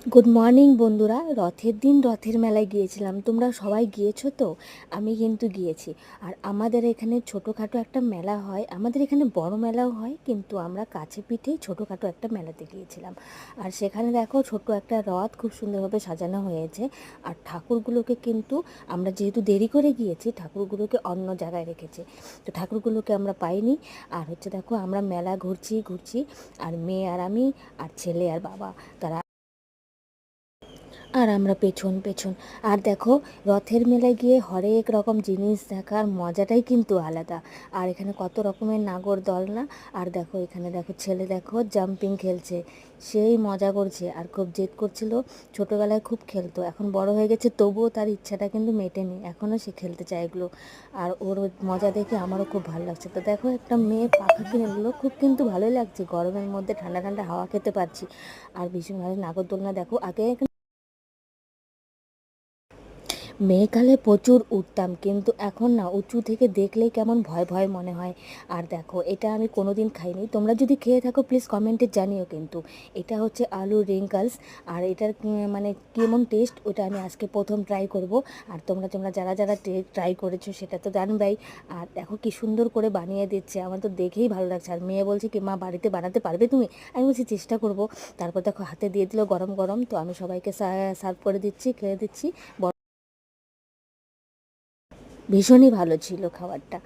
Good morning বন্ধুরা। রথের দিন রথের মেলায় গিয়েছিলাম, তোমরা সবাই গিয়েছো তো? আমি কিন্তু গিয়েছি। আর আমাদের এখানে ছোটোখাটো একটা মেলা হয়, আমাদের এখানে বড় মেলাও হয়, কিন্তু আমরা কাছে পিঠেই ছোটোখাটো একটা মেলাতে গিয়েছিলাম। আর সেখানে দেখো ছোট একটা রথ খুব সুন্দরভাবে সাজানো হয়েছে। আর ঠাকুরগুলোকে কিন্তু আমরা যেহেতু দেরি করে গিয়েছি, ঠাকুরগুলোকে অন্য জায়গায় রেখেছে, তো ঠাকুরগুলোকে আমরা পাইনি। আর হচ্ছে দেখো আমরা মেলা ঘুরছি ঘুরছি, আর মেয়ে আর আমি আর ছেলে আর বাবা, তারা আর আমরা পেছন পেছন। আর দেখো, রথের মেলায় গিয়ে হরেক রকম জিনিস দেখার মজাটাই কিন্তু আলাদা। আর এখানে কত রকমের নাগরদোলনা। আর দেখো এখানে দেখো ছেলে, দেখো জাম্পিং খেলছে, সেই মজা করছে আর খুব জেদ করছিল। ছোটোবেলায় খুব খেলতো, এখন বড় হয়ে গেছে, তবুও তার ইচ্ছাটা কিন্তু মেটেনি, এখনও সে খেলতে চায় এগুলো। আর ওর মজা দেখে আমারও খুব ভালো লাগছে। তো দেখো একটা মেয়ে পাখা কিনে নিল, খুব কিন্তু ভালোই লাগছে, গরমের মধ্যে ঠান্ডা ঠান্ডা হাওয়া খেতে পারছি। আর ভীষণ ভালো নাগরদোলনা। দেখো আগে মেঘালয়ে প্রচুর উঠতাম, কিন্তু এখন না উঁচু থেকে দেখলেই কেমন ভয় ভয় মনে হয়। আর দেখো এটা আমি কোনো দিন খাইনি, তোমরা যদি খেয়ে থাকো প্লিজ কমেন্টে জানিও। কিন্তু এটা হচ্ছে আলু রিঙ্কলস। আর এটার মানে কেমন টেস্ট ওটা আমি আজকে প্রথম ট্রাই করব। আর তোমরা তোমরা যারা যারা ট্রাই করেছো সেটা তো জানবাই। আর দেখো কি সুন্দর করে বানিয়ে দিচ্ছে, আমার তো দেখেই ভালো লাগছে। আর মেয়ে বলছে কি মা বাড়িতে বানাতে পারবে তুমি? আমি বলছি চেষ্টা করব। তারপর দেখো হাতে দিয়ে দিল গরম গরম, তো আমি সবাইকে সার্ভ করে দিচ্ছি, খেয়ে দিচ্ছি। ভীষণই ভালো ছিল খাবারটা।